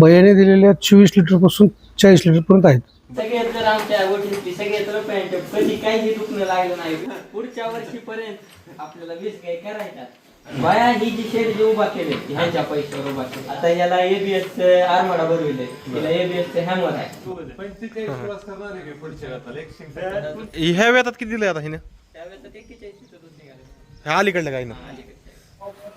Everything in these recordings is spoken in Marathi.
बयाने दिलेल्या 24 लिटर पासून 40 लिटर पर्यंत आहेत. सगळे तर आमच्या गोष्टी सगळे तर पॅन्ट कधी काही दुखणं लागलं नाही. पुढच्या वर्षीपर्यंत आपल्याला 20 गाय करायच्या. बाया ही जी शेड जे उभा केले ह्याच्या पैशावर उभा केले. आता याला एबीएस आरमाडा बनविले, याला एबीएस हॅमर आहे. 45 करणार आहे पुढच्या गटाला 100. ह्या वेळात किती दिले आता हिने त्यावेळेस 41 लिटर दूध निघाले. ह्या अलीकडल्या काही ना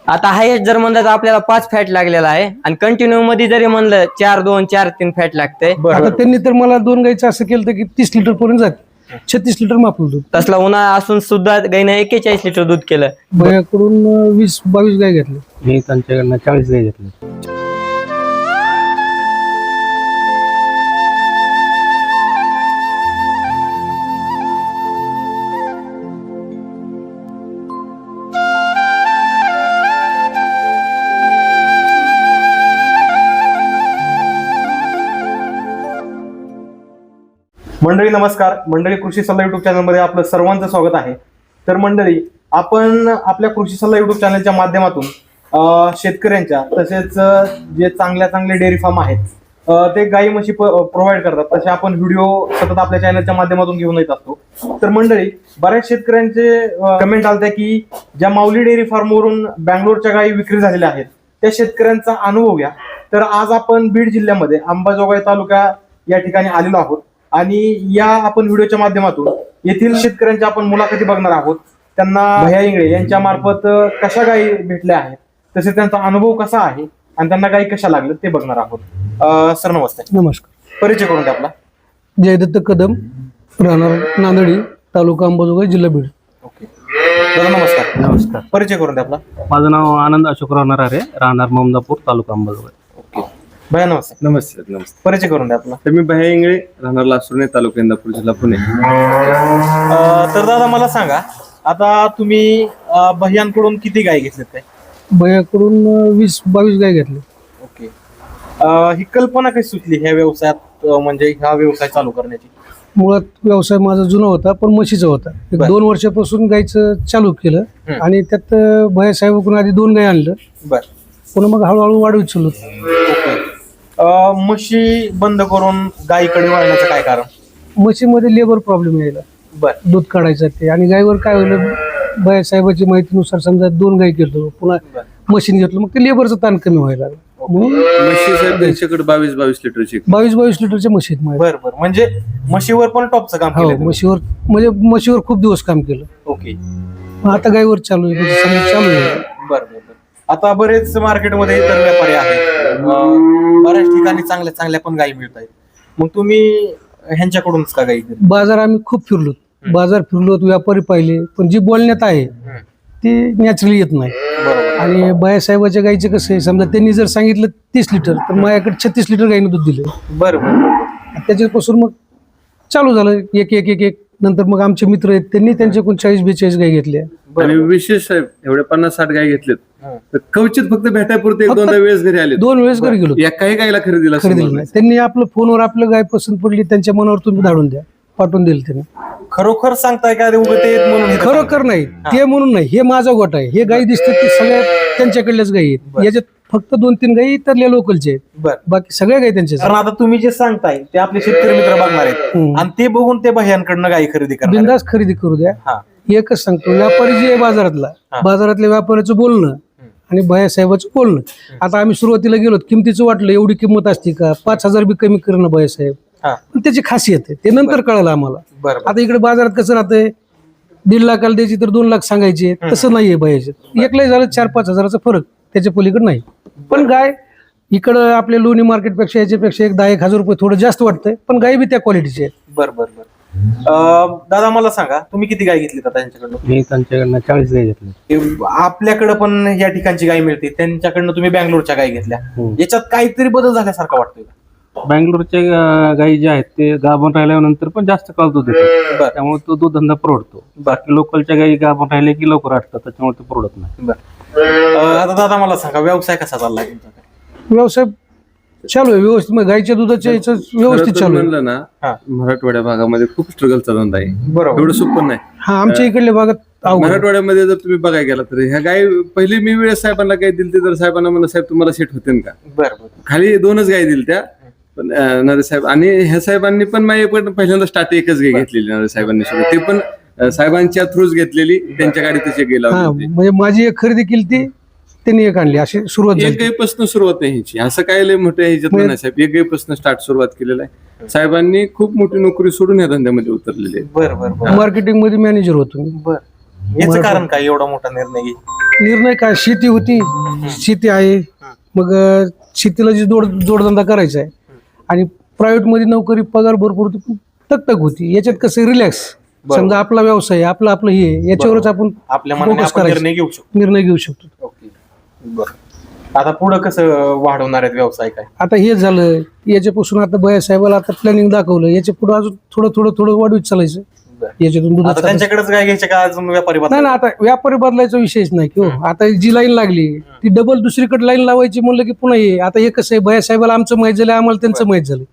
आता हायेस्ट जर म्हणलं तर आपल्याला 5 फॅट लागलेला आहे आणि कंटिन्यू मध्ये जरी म्हणलं 4-2 4-3 फॅट लागते. आता त्यांनी तर मला 2 गायचं असं केलं की 30 लिटर पर्यंत जात, 36 लिटर मापलं दूध. तसला उन्हाळा असून सुद्धा गायनं 41 लिटर दूध केलं. बयाकडून 20-22 गाय घेतली. मी त्यांच्याकडनं 40 गाय घेतली. मंडळी नमस्कार. मंडळी कृषी सल्ला युट्यूब चॅनलमध्ये आपलं सर्वांचं स्वागत आहे. तर मंडळी आपण आपल्या कृषी सल्ला युट्यूब चॅनलच्या माध्यमातून शेतकऱ्यांच्या तसेच जे चांगले डेअरी फार्म आहेत ते गाई म्हशी प्रोव्हाइड करतात तसे आपण व्हिडिओ सतत आपल्या चॅनलच्या माध्यमातून घेऊन येत असतो. तर मंडळी बऱ्याच शेतकऱ्यांचे कमेंट आलत्या की ज्या माऊली डेअरी फार्मवरून बँगलोरच्या गायी विक्री झालेल्या आहेत त्या शेतकऱ्यांचा अनुभव घ्या. तर आज आपण बीड जिल्ह्यामध्ये अंबाजोगाई तालुका या ठिकाणी आलेलो आहोत आणि या आपण व्हिडिओच्या माध्यमातून येथील शेतकऱ्यांच्या आपण मुलाखती बघणार आहोत. त्यांना भैया इंगळे यांच्या मार्फत कशा गायी भेटल्या आहेत तसेच त्यांचा अनुभव कसा आहे आणि त्यांना गायी कशा लागल्या ते बघणार आहोत. सर नमस्ते. नमस्कार. परिचय करून द्या आपला. जयदत्त कदम, राहणार नांदडी, तालुका अंबाजोगाई, जिल्हा बीड. ओके दादा नमस्कार. नमस्कार. परिचय करून द्या आपला. माझं नाव आनंद अशोकराव नरारे, राहणार ममदापूर, तालुका अंबाजोगाई. ओके भैया नमस्ते. नमस्ते नमस्ते. परिचय करून द्या आपला. तर मी भैया इंगळे, राहणार लासुर्णे, तालुका इंदापूर, जिल्हा पुणे. तर दादा मला सांगा आता तुम्ही भैयांकडून किती गाय घेतल्यात काय? बयाकडून 20-22 गाय घेतली. ओके ही कल्पना कशी सुचली ह्या व्यवसायात म्हणजे ह्या व्यवसाय चालू करण्याची? मुळात व्यवसाय माझा जुना होता पण म्हशीचा होता. एक बर. 2 वर्षापासून गायचं चालू केलं हम्म. आणि त्यात भैया साहेबांकडून आधी 2 गाय आणलं, बर. पुन्हा मग हळूहळू वाढवत चालू. ओके म्हशी बंद करून गायीकडे वळण्याचं काय कारण? म्हशीमध्ये लेबर प्रॉब्लेम यायला, बर दूध काढायचं ते, आणि गायीवर काय होईल भैया साहेबाची माहितीनुसार समजा 2 गाय घेतलो पुन्हा बर. मशीन घेतलं मग ते लेबरचं ताण कमी व्हायला लागलं. म्हणून म्हशी साहेब त्यांच्याकडे 22 लिटरची. 22 लिटरच्या मशीन माझ्या. बर बर म्हणजे म्हशीवर पण टॉपचं काम हो, केलं तुम्ही? म्हशीवर म्हणजे म्हशीवर खूप दिवस काम केलं. ओके मग आता गायीवर चालू आहे, म्हणजे समजा चालू आहे. बर बर बर. आता बरेच मार्केटमध्ये इतर व्यापारी आहेत बऱ्याच ठिकाणी चांगल्या पण गायी मिळत आहेत. मग तुम्ही ह्यांच्याकडूनच का गायी घेतली? बाजार आम्ही खूप फिरलो, बाजार फिरलो, व्यापारी पाहिले, पण जी बोलण्यात आहे ती नॅचरली येत नाही. बरोबर. आणि बायासाहेबाच्या गाईचं कसं आहे, समजा त्यांनी जर सांगितलं 30 लिटर तर माझ्याकडे 36 लिटर गाईनं दूध दिलं. बर बर. त्याच्यापासून मग चालू झालं एक नंतर मग आमचे मित्र आहेत त्यांनी त्यांच्याकडून 40-42 गाई घेतल्या. आणि विशेष साहेब एवढे 50-60 गाय घेतलेत तर कवचित फक्त भेटायपुरते फक्त 1-2 वेळेस घरी आले. 2 वेळेस घरी गेलो, एकाही गायला खरेदीला खरेदीला नाही. त्यांनी आपलं फोनवर आपलं गाय पसंत पडली त्यांच्या मनावर तुम्ही धाडून द्या, पाठवून दिलं त्यांनी. खरोखर सांगताय का उगं ते येत म्हणून हे खरोखर नाही, ते म्हणून नाही, हे माझा गोट आहे. हे गायी दिसतात ते सगळ्या त्यांच्याकडल्याच गायी आहेत. याच्यात फक्त 2-3 गायी इतरल्या लोकलचे आहेत, बर. बाकी सगळ्या गायी त्यांच्या. कारण आता तुम्ही जे सांगताय ते आपले शेतकरी मित्र बघणार आहेत आणि ते बघून ते भैयांकडनं गायी खरेदी करणार आहेत. बिंदास खरेदी करू द्या. हा. एकच सांगतो, व्यापारी जे आहे बाजारातल्या व्यापाऱ्याचं बोलणं आणि भैया साहेबाचं बोलणं. आता आम्ही सुरुवातीला गेलो, किमतीचं वाटलं एवढी किंमत असते का, 5,000 बी कमी करणं भैया साहेब, हा. पण त्याची खासियत आहे ते नंतर कळलं आम्हाला. बरं. आता इकडे बाजारात कसं राहतंय, 1.5 लाखाला द्यायची तर 2 लाख सांगायचे, तसं नाहीये भैयाचे. एकलाही झालं 4-5 हजाराचा फरक, त्याच्या पलीकडे नाही. पण गाय इकडं आपल्या लोणी मार्केटपेक्षा याच्यापेक्षा 10-1 हजार रुपये थोडं जास्त वाटतंय, पण गाय बी त्या क्वालिटीची आहे. बर बर बर. दादा मला सांगा तुम्ही किती गाय घेतली आता त्यांच्याकडनं? मी त्यांच्याकडनं 40 गाय घेतली. आपल्याकडे पण या ठिकाणची गाय मिळते, त्यांच्याकडनं तुम्ही बँगलोरच्या गाय घेतल्या. याच्यात काहीतरी बदल झाल्यासारखा वाटतोय का? बँगलोरच्या गायी जे आहेत ते गाभण राहिल्यानंतर पण जास्त काळ दूध देतात, बर. त्यामुळे तो दूध धंदा परवडतो. बाकी लोकलच्या गायी गाभण राहिले की लवकर आटतात, त्याच्यामुळे ते परवडत नाही. बर. आता दादा मला सांगा व्यवसाय कसा चाललाय तुमचा? व्यवसाय चालू आहे व्यवस्थित. मग गाईच्या दुधाच्या याचं व्यवस्थित खरं तर चालू आहे. म्हणलं हा. ना मराठवाड्या भागामध्ये खूप स्ट्रगलचा धंदा आहे. बरोबर. एवढं सोपं नाही. हा आमच्या इकडल्या भागात अवघड आहे. मराठवाड्यामध्ये जर तुम्ही बघायला गेला तर ह्या गाय पहिली मी वेळेस साहेबांना गाय दिली तर साहेबांना म्हणलं साहेब तुम्हाला सेट होते का. बरोबर. खाली 2च गाय दिली त्या पण नरे साहेब आणि ह्या साहेबांनी पण माझ्याकडे पहिल्यांदा स्टार्ट एकच गाय घेतलेली नरे साहेबांनी सुद्धा. ते पण साहेबांच्या थ्रूच घेतलेली. त्यांच्या गाडीतच एक गेला हा म्हणजे माझी एक खरेदी केली ती त्यांनी एक आणली अशी सुरुवात एक झाली. गायपासून सुरुवात आहे ह्याची. असं काय लय मोठ्या ह्याच्यात नाही साहेब. एक गायपासून स्टार्ट सुरुवात केलेला आहे. साहेबांनी खूप मोठी नोकरी सोडून या धंद्यामध्ये उतरलेले आहेत. बरोबर. मार्केटिंग मध्ये मॅनेजर होतो मी. बर. याचं कारण काय एवढा मोठा निर्णय घे? निर्णय काय, शेती होती, शेती आहे, मग शेतीला जी जोडधंदा करायचा आहे आणि प्रायव्हेट मध्ये नोकरी पगार भरपूर होती, तकतक होती. याच्यात कसं रिलॅक्स, समजा आपला व्यवसाय आहे, आपलं हे आहे, याच्यावरच आपण आपल्या मनाने focus आपण करायचं. निर्णय घेऊ शकतो. ओके. बरं. आता पुढं कसं वाढवणार आहेत व्यवसाय काय? आता हे झालं याच्यापासून आता भैया साहेबाला आता प्लॅनिंग दाखवलं, याच्या पुढे अजून थोडं वाढवीत चालायचं. याच्यातून दूध आता त्यांच्याकडेच काय घ्यायचे का अजून व्यापारी नाही ना, आता व्यापारी बदलायचा विषयच नाही की हो. आता जी लाईन लागली ती डबल दुसरीकडे लाईन लावायची म्हणलं की पुन्हा ये. आता हे कसं आहे, भैया साहेबाला आमचं माहित झालं, आम्हाला त्यांचं माहित झालं.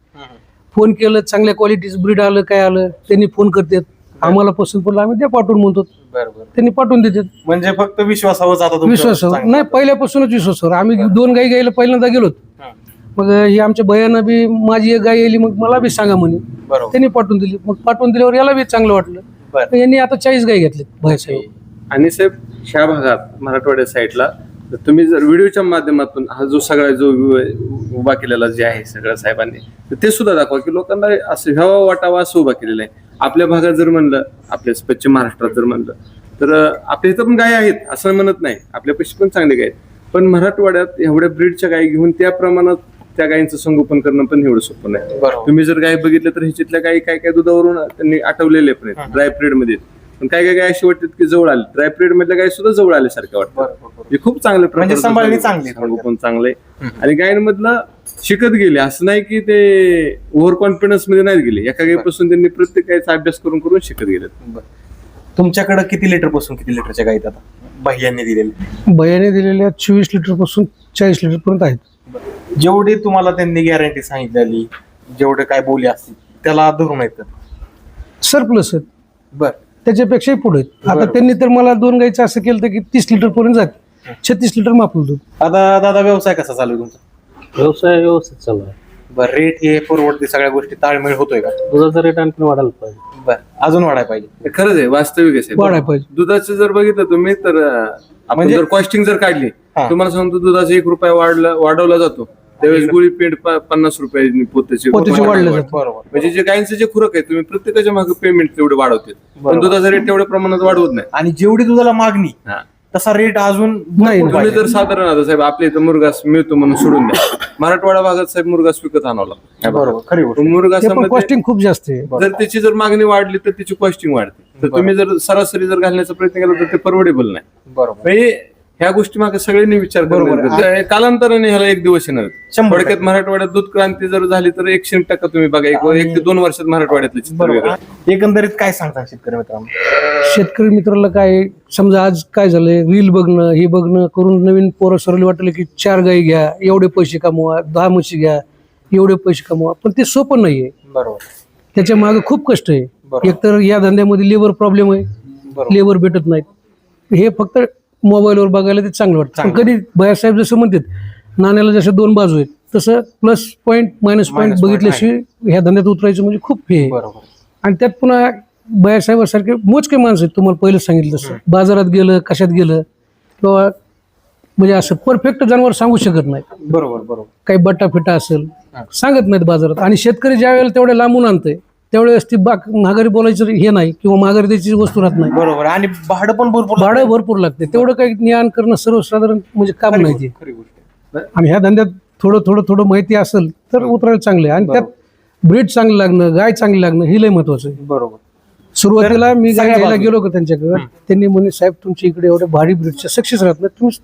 फोन केलं, चांगल्या क्वालिटीचं ब्रीड आलं काय आलं, त्यांनी फोन करतात, आम्हाला पसंत पडलं आम्ही ते पाठवून म्हणतो, बरोबर. त्यांनी पाठवून देतात. म्हणजे फक्त विश्वासावर जाता विश्वासावर नाही, पहिल्यापासूनच विश्वासावर. आम्ही 2 गाई घ्यायला पहिल्यांदा गेलो, मग ही आमच्या भैयानं बी माझी एक गाय येली, मग मला बी सांगा म्हणे, बरोबर. त्यांनी पाठवून दिली. मग पाठवून दिल्यावर याला बी चांगलं वाटलं. बरं. यांनी आता 40 गाई घेतली भैया साहेब. आणि साहेब ह्या भागात मराठवाड्या साईडला तर तुम्ही जर व्हिडिओच्या माध्यमातून हा जो सगळा जो उभा केलेला जे आहे सगळ्या साहेबांनी, तर ते सुद्धा दाखवा की लोकांना असं व्हावा वाटावा असं उभा केलेलं आहे. आपल्या भागात जर म्हणलं, आपल्या पश्चिम महाराष्ट्रात जर म्हणलं तर आपल्या इथं पण गाय आहेत असं म्हणत नाही, आपल्यापाशी पण चांगले गाय आहेत. पण मराठवाड्यात एवढ्या ब्रीडच्या गायी घेऊन त्या प्रमाणात त्या गायींचं संगोपन करणं पण एवढं सोपं नाही. बरोबर. तुम्ही जर गाय बघितलं तर ह्याच्यातल्या गायी काय काय दुधावरून त्यांनी आठवलेले पण आहेत ड्राय पिरियड मध्ये. पण काय काय गाय अशी वाटतात की जवळ आले, ड्राय पिरियड मधल्या गाय सुद्धा जवळ आल्यासारख्या वाटतात. हे खूप चांगलं म्हणजे सांभाळणी चांगली, संगोपन चांगलंय. आणि गायींमधलं शिकत गेले, असं नाही की ते ओव्हर कॉन्फिडन्स मध्ये नाही गेले. एका गायीपासून त्यांनी प्रत्येक गायचा अभ्यास करून करून शिकत गेले. तुमच्याकडे किती लिटर पासून किती लिटरच्या गायी आता भैयांनी दिलेले? भैयाने दिलेल्या 24 लिटर पासून 40 लिटर पर्यंत आहेत. जेवढी तुम्हाला त्यांनी गॅरंटी सांगितलेली, जेवढे काय बोली असतील त्याला धरून येतात सरप्लस आहेत, बर. त्याच्यापेक्षाही पुढे आहेत. आता त्यांनी तर मला 2 गाईचं असं केलं की 30 लिटर पर्यंत जाते, 36 लिटर मापलं दूध. आता दादा व्यवसाय कसा चालू आहे तुमचा? व्यवसाय व्यवस्थित चालू आहे. बरं. रेट हे परवडते, सगळ्या गोष्टी ताळमेळ होतोय का? दुधाचा रेट आणखी वाढायला पाहिजे. बर. अजून वाढायला पाहिजे. खरंच आहे, वास्तविक आहे. वाढायला पाहिजे. दुधाचं जर बघितलं तुम्ही तर आपण म्हणजे- जर कॉस्टिंग जर काढली, हा. तुम्हाला सांगतो दुधाचा 1 रुपया वाढवला जातो, त्यावेळेस गुळी पेंट 50 रुपये पोत्याचे वाढलं जातं. बरोबर. म्हणजे जे गायींचं जे खुरक आहे तुम्ही प्रत्येकाच्या मागे पेमेंट तेवढे वाढवते, पण दुधाचा रेट तेवढ्या प्रमाणात वाढवत नाही. आणि जेवढी दुधाला मागणी हा. तसा रेट अजून नाही. भरपूर तुम्ही पाहिजे. जर साधारण आता साहेब आपल्या इथं मुरगास मिळतो म्हणून सोडून द्या, मराठवाडा भागात साहेब मुरगास विकत आणावं लागतो. बरोबर. खरी गोष्ट. ते पण मुरगासामध्ये कॉस्टिंग खूप जास्त आहे. जर त्याची जर मागणी वाढली तर त्याची कॉस्टिंग वाढते. तर तुम्ही जर सरासरी जर घालण्याचा प्रयत्न केला तर ते परवडेबल नाही. बरोबर. म्हणजे ह्या गोष्टी मागे सगळ्यांनी विचार बरोबर. करून कालांतराने ह्याला एक दिवस येणार. 100% थोडक्यात मराठवाड्यात दूध क्रांती जर झाली तर 100% तुम्ही बघा 1 ते 2 वर्षात मराठवाड्यातलं चित्र वेगळं. बरोबर. एकंदरीत काय सांगता शेतकरी मित्रांनो? शेतकरी मित्राला काय, समजा आज काय झालंय, रील बघणं हे बघणं करून नवीन पोरं सरली वाटलं की 4 गाई घ्या, एवढे पैसे कमवा, 10 म्हशी घ्या, एवढे पैसे कमवा, पण ते सोपं नाहीये. बरोबर. त्याच्या मागे खूप कष्ट आहे. बरोबर. एकतर या धंद्यामध्ये लेबर प्रॉब्लेम आहे, बरोबर. लेबर भेटत नाहीत. हे फक्त मोबाईलवर बघायला ते चांगलं वाटतं. पण कधी भैयासाहेब जसं म्हणतात नाण्याला जसं 2 बाजू आहेत, तसं प्लस पॉईंट मायनस पॉईंट बघितल्याशिवाय ह्या धंद्यात उतरायचं म्हणजे खूप हे आहे. बरोबर. आणि त्यात पुन्हा भैयासाहेबासारखे मोजके माणसं आहेत. तुम्हाला पहिलं सांगितलं तसं, बाजारात गेलं कशात गेलं किंवा म्हणजे असं परफेक्ट जनावर सांगू शकत नाही. बरोबर. बरोबर. काही बट्टा फिटा असेल सांगत नाहीत बाजारात. आणि शेतकरी ज्या वेळेला तेवढ्या लांबून आणतंय त्यावेळेस ती माघारी बोलायचं हे नाही किंवा माघारी द्यायची वस्तू राहत नाही. बरोबर. आणि भाडं पण भरपूर भाडं भरपूर लागते. तेवढं काही ज्ञान करणं सर्वसाधारण म्हणजे काम नाही ते. खरी गोष्ट आहे. आणि ह्या धंद्यात थोडं माहिती असेल तर उतरायला चांगलं आहे. आणि त्यात ब्रीड चांगलं लागणं, गाय चांगली लागणं हे लय महत्वाचं आहे. बरोबर. सुरुवातीला मी गाय सगळ्या घ्यायला बाजू. गेलो का त्यांच्याकडे, त्यांनी म्हणे साहेब तुमच्या इकडे एवढे भारी ब्रीडचे सक्सेस राहत नाही, तुम्ही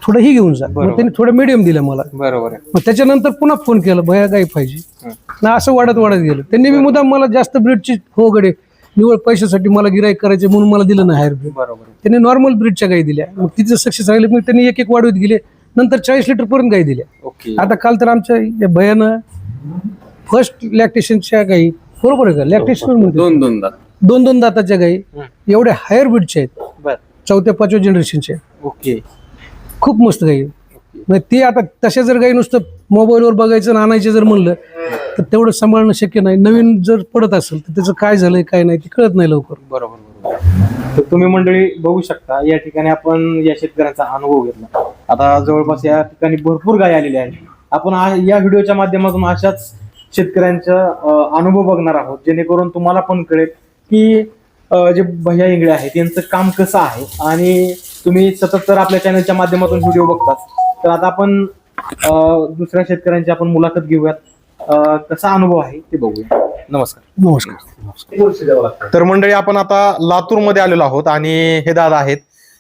थोडं ही घेऊन जा. मग त्यांनी थोडं मिडियम दिलं मला. बरोबर आहे. मग त्याच्यानंतर पुन्हा फोन केला, भैया गाय पाहिजे ना, असं वाढत गेलं. त्यांनी मी मुद्दाम मला जास्त ब्रीडची हो गडे निवड पैशासाठी मला गिराईक करायचे म्हणून मला दिलं नाही हायर ब्रीड. बरोबर. त्यांनी नॉर्मल ब्रीडच्या गाई दिल्या. मग तिचं सक्सेस राहिले, मग त्यांनी एक वाढवत गेले. नंतर 40 लिटर पर्यंत गाई दिल्या. ओके. आता काल तर आमच्या या भयानं फर्स्ट लॅक्टेशनच्या गाई, बरोबर आहे का, लॅक्टेशन म्हणते, दोन दात. 2 दाताच्या गाई एवढ्या हायर बीडच्या आहेत, बर. 4-5 जनरेशनच्या. ओके. खूप मस्त गाई. मग ती आता तशा जर गाई नुसतं मोबाईलवर बघायचं आणि आणायचे जर म्हणलं तर तेवढं सांभाळणं शक्य नाही. नवीन जर पडत असेल तर त्याचं काय झालंय काय नाही ते कळत नाही लवकर. बरोबर. तर तुम्ही मंडळी बघू शकता, या ठिकाणी आपण या शेतकऱ्यांचा अनुभव घेतला. आता जवळपास या ठिकाणी भरपूर गाय आलेल्या आहेत. आपण या व्हिडिओच्या माध्यमातून अशाच शेतकऱ्यांचा अनुभव बघणार आहोत, जेणेकरून तुम्हाला पण कळेल की जे भैया इंगळे आहेत यांचं काम कसं आहे. आणि तुम्ही सतत तर आपल्या चॅनलच्या माध्यमातून व्हिडिओ बघतात, तर आता आपण दुसऱ्या शेतकऱ्यांची आपण मुलाखत घेऊयात. कसा अनुभव आहे ते बघूया. नमस्कार. नमस्कार. तर मंडळी आपण आता लातूर मध्ये आलेलो आहोत आणि हे दादा आहेत,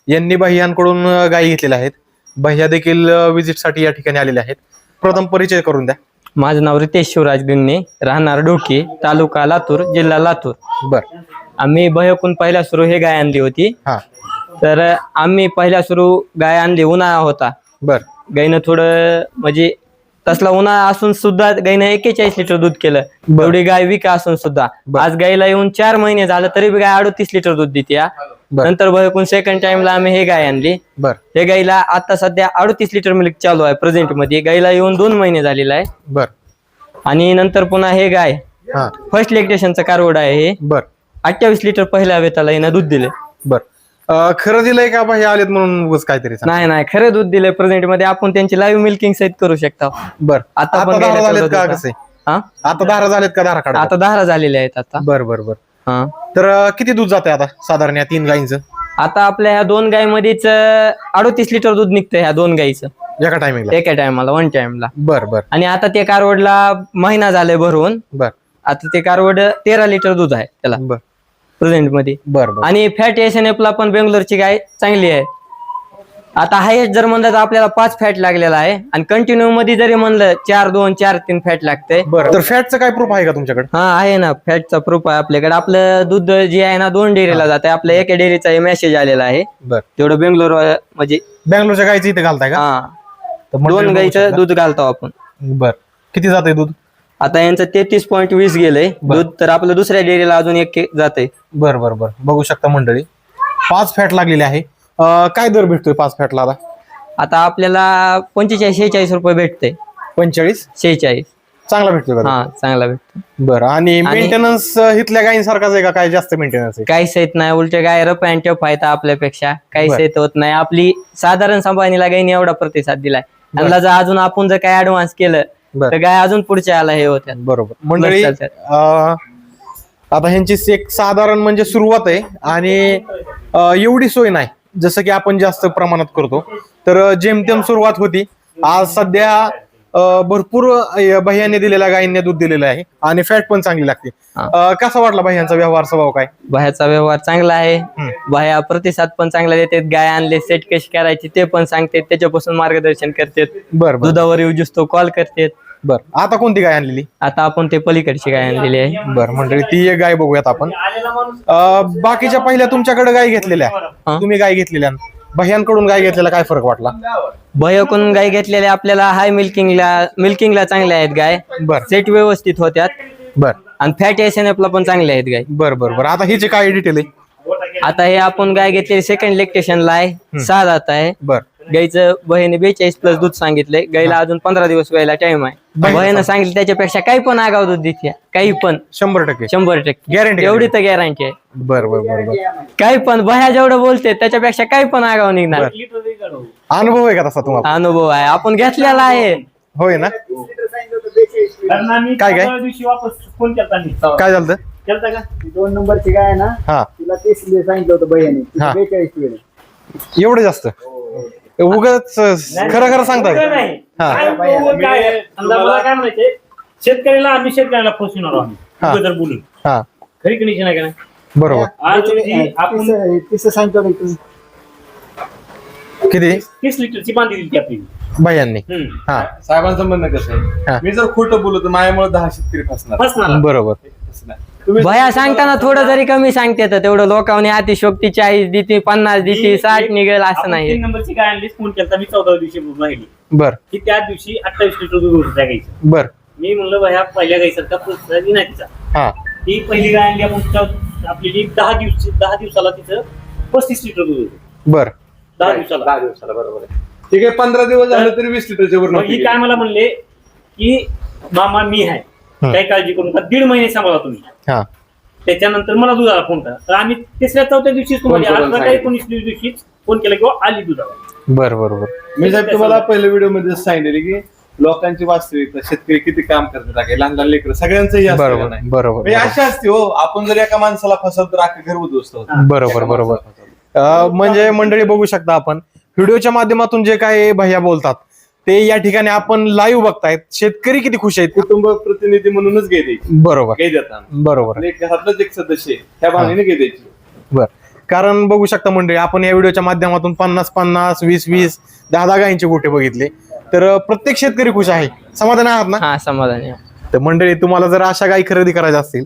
यांनी भैयांकडून गायी घेतलेल्या आहेत. भैया देखील विजिट साठी या ठिकाणी आलेले आहेत. प्रथम परिचय करून द्या. माझं नाव रितेश शिवराज गुन्ने, राहणार डोकी, तालुका लातूर, जिल्हा लातूर. बर. आम्ही भयकून पहिल्या सुरू हे गाय आणली होती. हा. तर आम्ही पहिल्या सुरू गाय आणली, उन्हाळा होता. बर. गायनं थोडं म्हणजे तसला उन्हाळा असून सुद्धा गायनं 41 लिटर दूध केलं. एवढी गाय विका असून सुद्धा आज गायला येऊन 4 महिने झालं तरी बी गाय 38 लिटर दूध देते. नंतर भयकून सेकंड टाइमला आम्ही हे गाय आणली. बर. हे गायला आता सध्या 38 लिटर मिल्क चालू आहे प्रेझेंट मध्ये. गायला येऊन 2 महिने झालेला आहे. बर. आणि नंतर पुन्हा हे गाय हा. फर्स्ट लॅक्टेशनचं कारवड आहे हे. बर. 28 लिटर पहिल्या वेताला हिनं दूध दिले. बर. खरं दिलंय का भैया आलेत म्हणून उगाच काहीतरी सांग. नाही खरं दूध दिलंय प्रेझेंट मध्ये. आपण त्यांची लाईव्ह मिल्किंग सहित करू शकता. बर. आता पण दारा गायला झालेत तेवढं का दूध कसे? हा? आता दारा झालेत का दारा काढा? आता 10 झालेले आहेत आता. बर बर बर. हा. तर किती दूध जाते आता साधारण या 3 गायींचं? आता आपल्या ह्या 2 गायमध्येच 38 लिटर दूध निघतंय ह्या 2 गायीचं एका टायमिंगला? एका टायमाला, 1 टाइमला. बर बर आणि आता ते कारवडला महिना झालाय भरून. बर. आता ते कारवड 13 लिटर दूध आहे त्याला बर प्रेझेंट मध्ये. बर बर. आणि फॅट SNF ला पण बेंगलोरची गाय चांगली आहे. आता हायेस्ट जर म्हणलं तर आपल्याला 5 फॅट लागलेला आहे. आणि कंटिन्यू मध्ये जरी म्हणलं 4-2, 4-3 फॅट लागतंय. बरं. तर फॅटचं काय प्रूफ आहे का तुमच्याकडे? हा आहे ना, फॅटचा प्रूफ आहे आपल्याकडे. आपलं दूध जे आहे ना 2 डेअरीला जात आहे. आपल्या एका डेअरीचा मेसेज आलेला आहे. बर. तेवढं बेंगलोर म्हणजे बँगलोरच्या गायीचं इथे घालताय का? हा तर मंडळी 2 बघू गाईचं शकता. दूध घालतो आपण. बर. किती जाते दूध? आता यांचं 33.20 गेलंय दूध. तर आपलं दुसऱ्या डेअरीला अजून 1 जाते. बर बर बर. बघू शकता मंडळी 5 फॅट लागलेले आहे. काय दर भेटतोय 5 फॅटला आता? आता आपल्याला 45-46 रुपये भेटते. 45-46 चांगला भेटतोय का? हा चांगला भेटतो. बरं. आणि मेंटेनन्स इथल्या गायींसारखाच आहे का? काय जास्त मेंटेनन्स आहे? काहीच येत नाही, उलटे गाय रप अँड टफ आहेत आपल्यापेक्षा. काहीच बरं. येत होत नाही. आपली साधारण सांभाळणीला गायीने एवढा प्रतिसाद दिलाय. त्यांना जर अजून आपण जर काय ऍडव्हान्स केलं बरं. तर गाय अजून पुढच्या आला हे होत्या. बरोबर. मंडळी आता ह्यांची एक साधारण म्हणजे सुरुवात आहे आणि एवढी सोय नाही जसं की आपण जास्त प्रमाणात करतो. तर जेमतेम सुरुवात होती. आज सध्या भरपूर भैयाने दिलेल्या गायींनी दूध दिलेलं आहे आणि फॅट पण चांगली लागते. कसा वाटला भैयांचा व्यवहार स्वभाव काय? बाह्याचा व्यवहार चांगला आहे. बाह्या प्रतिसाद पण चांगला देतात. गाय आणले सेट कशी करायची ते पण सांगतात. त्याच्यापासून मार्गदर्शन करतात. बरं बरं दुधावर येऊ तो कॉल करतात. बरं. आता कोणती गाय आणलेली? आता आपण ते पलीकडची गाय आणलेली आहे. बरं मंडळी ती एक गाय बघूयात आपण. बाकीच्या पहिल्या तुमच्याकडे गाय घेतलेल्या तुम्ही गाय घेतलेल्या भैयांकडून गाय घेतलेला काय फरक वाटला? भैयाकडून गाय घेतलेल्या आपल्याला हाय मिल्किंगला चांगल्या आहेत गाय. बरं. सेट व्यवस्थित होत्यात. बर. आणि फॅट SNF ला पण चांगले आहेत गाय. बर बर बर. आता हिचे काय डिटेल आहे? आता हे आपण गाय घेतलेली सेकंड लॅक्टेशनला आहे. 6 दात आहे. बर. गायचं बहिणी 42+ दूध सांगितलंय. गायला अजून 15 दिवस व्हायला टाइम आहे. बहिणीनं सांगितलं त्याच्यापेक्षा काही पण आगाव दूध देते. काही पण 100% 100% Guarantee. एवढी तर गॅरंटी आहे. बर बर बर बर. काही पण बह्या जेवढं बोलते त्याच्यापेक्षा काही पण आगाव निघणार. अनुभव आहे का तसा तुम्हाला? अनुभव आहे, आपण घेतलेला आहे. होय ना? काय काय दिवशी वापस फोन केलता. काय झालं? केलता का? 2 नंबरची गाय आहे ना, हा. तिला 30 सांगितलं होतं भैयाने. हा. 42 वेळ. एवढं जास्त उगाच खरं खरं सांगताय? नाही. हा. काय मला काय म्हणायचे, आम्ही शेतकऱ्याला फसवणार आहोत जर बोलून. हा. खरी कंडिशन आहे का नाही? बरोबर. आज रोजी आपण 30 सांगितलं होतं. किती 30 लिटरची बांधी दिली आपली. भैयांनी? हा. साहेबांचं म्हणणं कसं हा. आहे, मी जर खोटं बोललो तर माझ्यामुळे 10 शेतकरी फसणार. फसणार. बरोबर. तसं नाही. तुम्ही भया सांगताना थोडं जरी कमी सांगते तर तेवढं लोकांनी अतिशोक्ती 40 देते 50 देते 60 निघेल असं आपण नाही 3 नंबरची गाय आणली फोन केला मी 14व्या दिवशी राहिली बर की त्या दिवशी 28 लिटर दूध होतं त्या गाईचं. बर मी म्हणलं भया पहिल्या गाईसारखा पुस्तकाची नाही तिचा. हा ती पहिली गाय आणली आपण आपली जी 10 दिवसाला तिचं 35 लिटर दूध होतं बर 10 दिवसाला. 10 दिवसाला बरोबर आहे. ठीक आहे 15 दिवस झाले तरी 20 लिटरच्या वर मग नव्हती ही काय मला म्हणले की मामा मी आहे काही काळजी करू नका 1.5 महिने सांभाळा तुम्ही. हा त्याच्यानंतर मला दुधाला फोन करा. तर आम्ही 3-4 दिवशीच तुम्हाला फोन करून 18-19 दिवशीच फोन केला किंवा आली दुधाला. बर बर बर मी साहेब तुम्हाला पहिल्या व्हिडिओ मध्ये सांगितले की लोकांची वास्तविकता शेतकरी किती काम करतात आहे, लहान लहान लेकर सगळ्यांचंही असतं का बरोबर नाही? बरोबर म्हणजे अशी असते हो, आपण जर एका माणसाला फसवतो तर अख्खं घर उद्ध्वस्त होतं. बरोबर एका बरोबर माणसाला फसवलं. म्हणजे मंडळी बघू शकता आपण व्हिडिओच्या माध्यमातून जे काय भैया बोलतात ते या ठिकाणी आपण लाईव्ह बघतायत. शेतकरी किती खुश आहेत. कुटुंब प्रतिनिधी म्हणूनच गे द्यायची बरोबर गे देतात बरोबर एक घरातलंच एक सदस्य आहे, त्या भावनेने गे द्यायची. बर कारण बघू शकता मंडळी आपण या व्हिडिओच्या माध्यमातून 50-50 20-20 10-10 गायींचे गोटे बघितले तर प्रत्येक शेतकरी खुश आहे. समाधान आहात ना. हा समाधानी आहे. तर मंडळी तुम्हाला जर अशा गायी खरेदी करायच्या असतील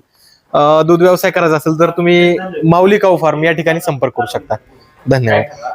दूध व्यवसाय करायचा असेल तर तुम्ही माऊली काऊ फार्म या ठिकाणी संपर्क करू शकता. धन्यवाद.